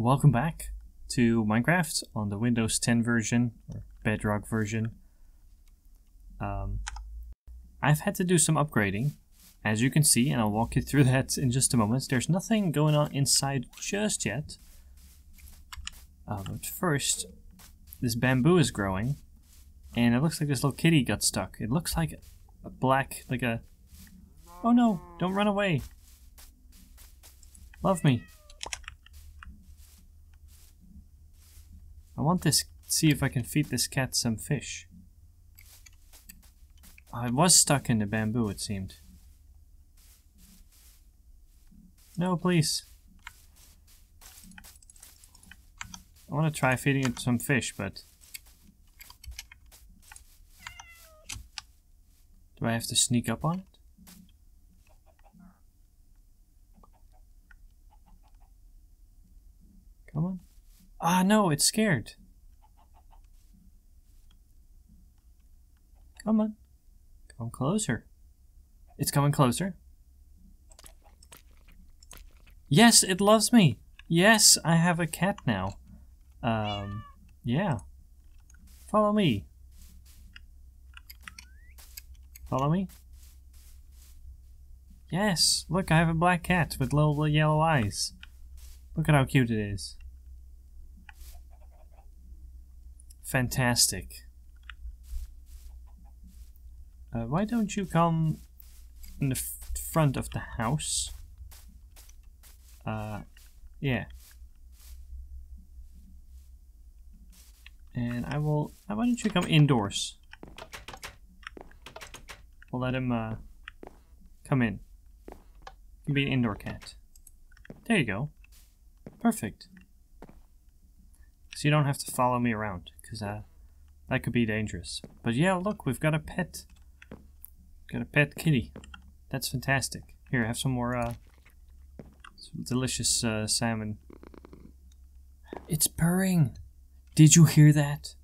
Welcome back to Minecraft on the Windows 10 version, or Bedrock version. I've had to do some upgrading, as you can see, and I'll walk you through that in just a moment. There's nothing going on inside just yet. But first, this bamboo is growing, and it looks like this little kitty got stuck. It looks like a black, like a... Oh no, don't run away. Love me. I want this, see if I can feed this cat some fish. Oh, it was stuck in the bamboo, it seemed. No, please. I want to try feeding it some fish, but... Do I have to sneak up on it? Come on. Ah, no, it's scared. Come on. Come closer. It's coming closer. Yes, it loves me. Yes, I have a cat now. Yeah. Follow me. Follow me. Yes, look, I have a black cat with little yellow eyes. Look at how cute it is. Fantastic. Why don't you come in the front of the house? Yeah. And why don't you come indoors? We'll let him, come in. You can be an indoor cat. There you go. Perfect. So you don't have to follow me around, because that could be dangerous. But yeah, look, we've got a pet. Got a pet kitty. That's fantastic. Here, have some more some delicious salmon. It's purring. Did you hear that?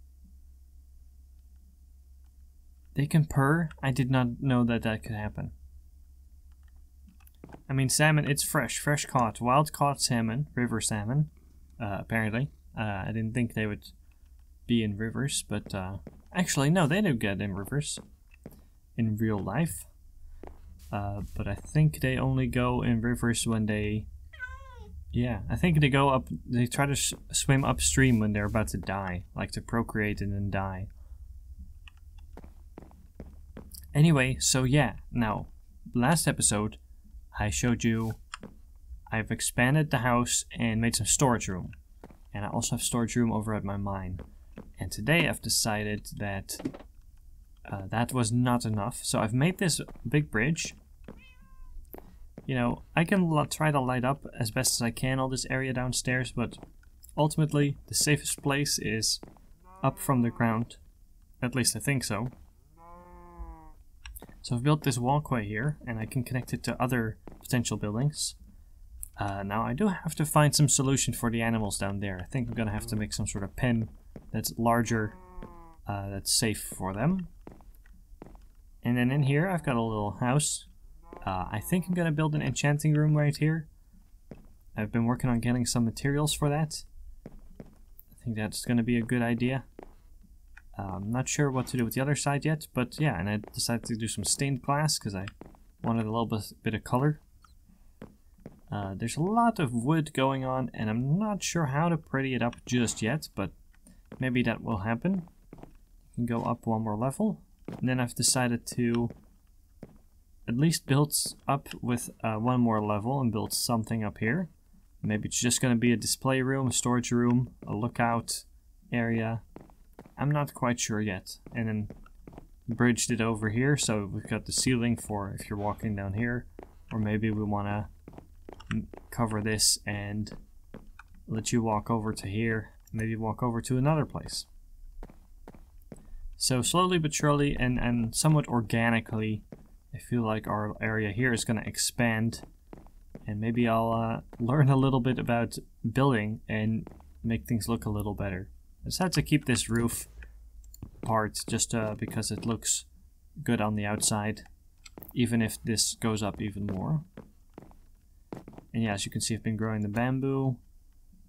They can purr? I did not know that that could happen. I mean, salmon, it's fresh caught, wild caught salmon, river salmon, apparently. I didn't think they would be in rivers, but actually, no, they do get in rivers in real life. But I think they only go in rivers when they... Yeah, I think they go up, they try to swim upstream when they're about to die, like to procreate and then die. Anyway, so yeah, now, last episode, I showed you I've expanded the house and made some storage room. And I also have storage room over at my mine. And today I've decided that that was not enough. So I've made this big bridge. You know, I can try to light up as best as I can all this area downstairs, but ultimately the safest place is up from the ground. At least I think so. So I've built this walkway here, and I can connect it to other potential buildings. Now I do have to find some solution for the animals down there. I think I'm gonna have to make some sort of pen that's larger, that's safe for them. And then in here I've got a little house. I think I'm gonna build an enchanting room right here. I've been working on getting some materials for that. I think that's gonna be a good idea. I'm not sure what to do with the other side yet, but yeah, and I decided to do some stained glass because I wanted a little bit of color. There's a lot of wood going on, and I'm not sure how to pretty it up just yet, but maybe that will happen. You can go up one more level, and then I've decided to at least build up with one more level and build something up here. Maybe it's just going to be a display room, a storage room, a lookout area. I'm not quite sure yet. And then bridged it over here, so we've got the ceiling for if you're walking down here, or maybe we want to cover this and let you walk over to here, maybe walk over to another place. So slowly but surely and somewhat organically, I feel like our area here is going to expand, and maybe I'll learn a little bit about building and make things look a little better. I just had to keep this roof part just because it looks good on the outside, even if this goes up even more. And yeah, as you can see, I've been growing the bamboo.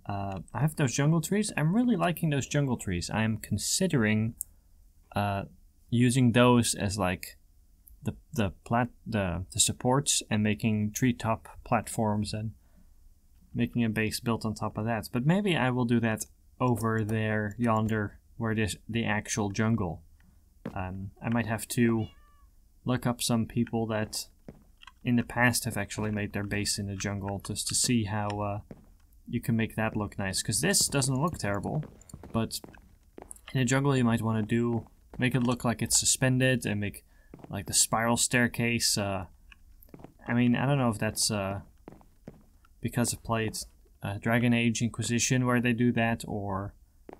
I have those jungle trees. I'm really liking those jungle trees. I'm considering using those as like the supports and making treetop platforms and making a base built on top of that. But maybe I will do that over there yonder where it is the actual jungle. I might have to look up some people that in the past have actually made their base in the jungle just to see how you can make that look nice. Because this doesn't look terrible, but in the jungle you might want to make it look like it's suspended and make like the spiral staircase. I mean, I don't know if that's because I played Dragon Age Inquisition where they do that, or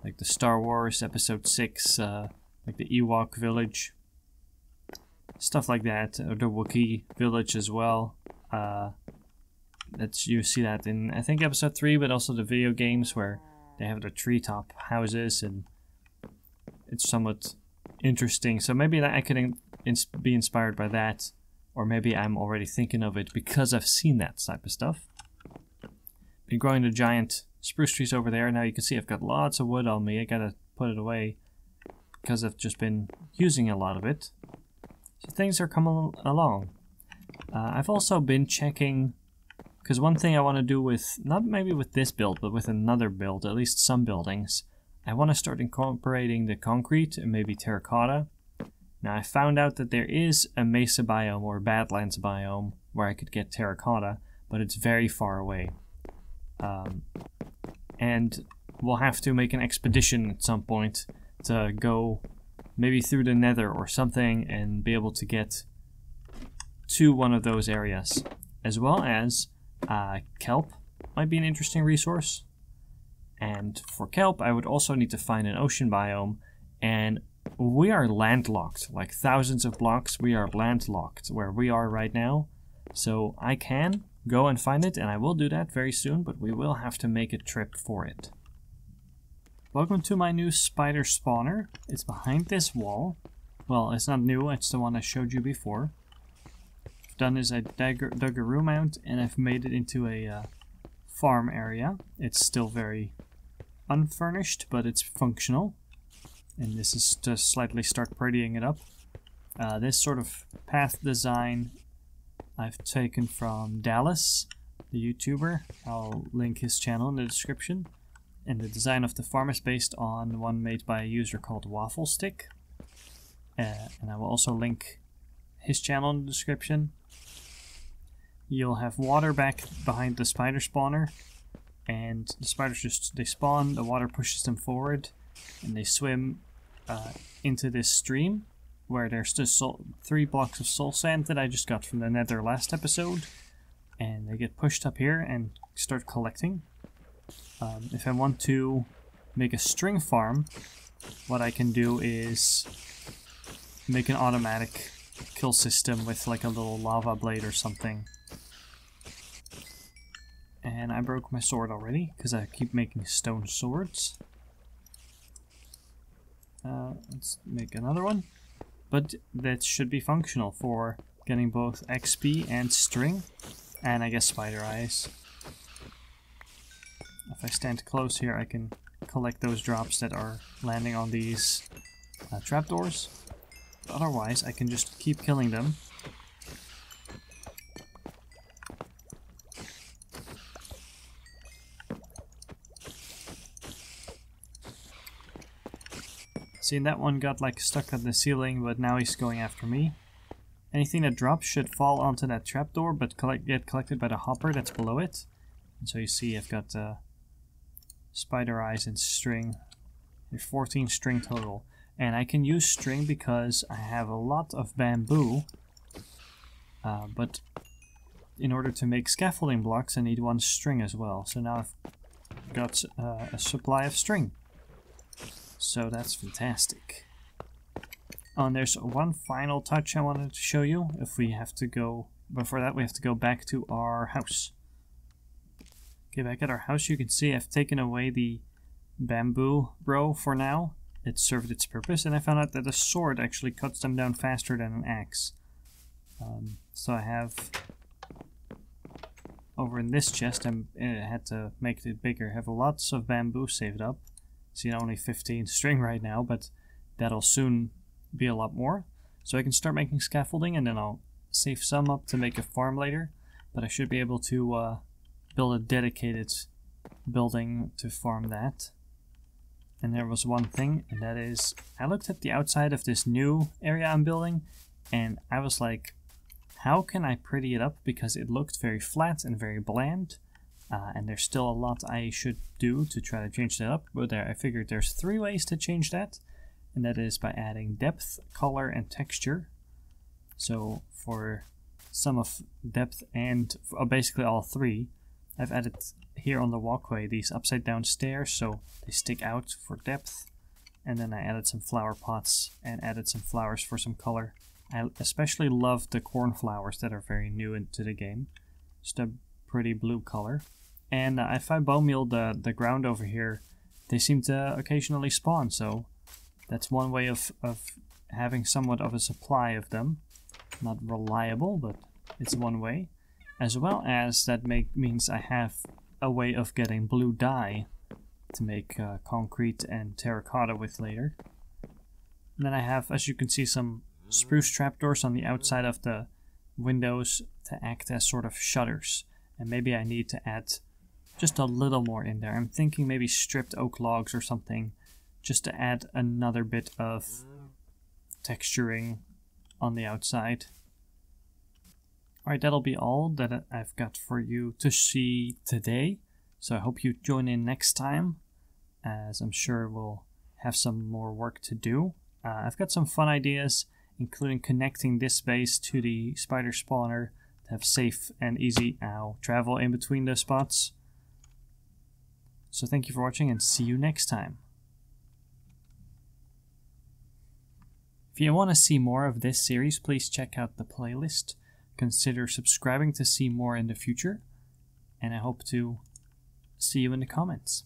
like the Star Wars Episode 6, like the Ewok village. Stuff like that, or the Wookiee village as well. You see that in, I think, Episode 3, but also the video games where they have the treetop houses, and it's somewhat interesting. So maybe I could be inspired by that, or maybe I'm already thinking of it because I've seen that type of stuff. Been growing the giant spruce trees over there. Now you can see I've got lots of wood on me. I gotta put it away because I've just been using a lot of it. So things are coming along. I've also been checking, because one thing I want to do with, not maybe with this build, but with another build, at least some buildings, I want to start incorporating the concrete and maybe terracotta. Now I found out that there is a mesa biome or badlands biome where I could get terracotta, but it's very far away. And we'll have to make an expedition at some point to go maybe through the nether or something and be able to get to one of those areas. As well as kelp might be an interesting resource. And for kelp I would also need to find an ocean biome, and we are landlocked. Like thousands of blocks we are landlocked where we are right now. So I can go and find it, and I will do that very soon, but we will have to make a trip for it. Welcome to my new spider spawner. It's behind this wall. Well, it's not new, it's the one I showed you before. What I've done is I dug a room out and I've made it into a farm area. It's still very unfurnished, but it's functional. And this is to slightly start prettying it up. This sort of path design I've taken from Dallas, the YouTuber. I'll link his channel in the description. And the design of the farm is based on one made by a user called Waffle Stick. And I will also link his channel in the description. You'll have water back behind the spider spawner, and the spiders they spawn, the water pushes them forward, and they swim into this stream where there's just 3 blocks of soul sand that I just got from the nether last episode, and they get pushed up here and start collecting. If I want to make a string farm, what I can do is make an automatic kill system with like a little lava blade or something. And I broke my sword already because I keep making stone swords. Let's make another one. But that should be functional for getting both XP and string, and I guess spider eyes. If I stand close here, I can collect those drops that are landing on these trapdoors. But otherwise, I can just keep killing them. See, that one got like stuck at the ceiling, but now he's going after me. Anything that drops should fall onto that trapdoor, but get collected by the hopper that's below it. And so you see I've got spider eyes and string. There's 14 string total. And I can use string because I have a lot of bamboo. But in order to make scaffolding blocks, I need 1 string as well. So now I've got a supply of string. So that's fantastic. Oh, and there's one final touch I wanted to show you. If we have to go, before that we have to go back to our house. Okay, back at our house you can see I've taken away the bamboo row for now. It served its purpose, and I found out that a sword actually cuts them down faster than an axe. So I have over in this chest, I had to make it bigger. I have lots of bamboo saved up. See, only 15 string right now, but that'll soon be a lot more. So I can start making scaffolding, and then I'll save some up to make a farm later. But I should be able to build a dedicated building to farm that. And there was one thing, and that is, I looked at the outside of this new area I'm building, and I was like, how can I pretty it up? Because it looked very flat and very bland, and there's still a lot I should do to try to change that up. But I figured there's 3 ways to change that, and that is by adding depth, color, and texture. So for some of depth and basically all 3, I've added here on the walkway these upside down stairs, so they stick out for depth. And then I added some flower pots and added some flowers for some color. I especially love the cornflowers that are very new into the game. Just a pretty blue color. And if I bone meal the ground over here, they seem to occasionally spawn, so that's one way of having somewhat of a supply of them. Not reliable, but it's one way. As well as that means I have a way of getting blue dye to make concrete and terracotta with later. And then I have, as you can see, some spruce trapdoors on the outside of the windows to act as sort of shutters. And maybe I need to add just a little more in there. I'm thinking maybe stripped oak logs or something, just to add another bit of texturing on the outside. Alright, that'll be all that I've got for you to see today. So I hope you join in next time, as I'm sure we'll have some more work to do. I've got some fun ideas, including connecting this base to the spider spawner to have safe and easy travel in between the spots. So thank you for watching, and see you next time. If you want to see more of this series, please check out the playlist. Consider subscribing to see more in the future, and I hope to see you in the comments.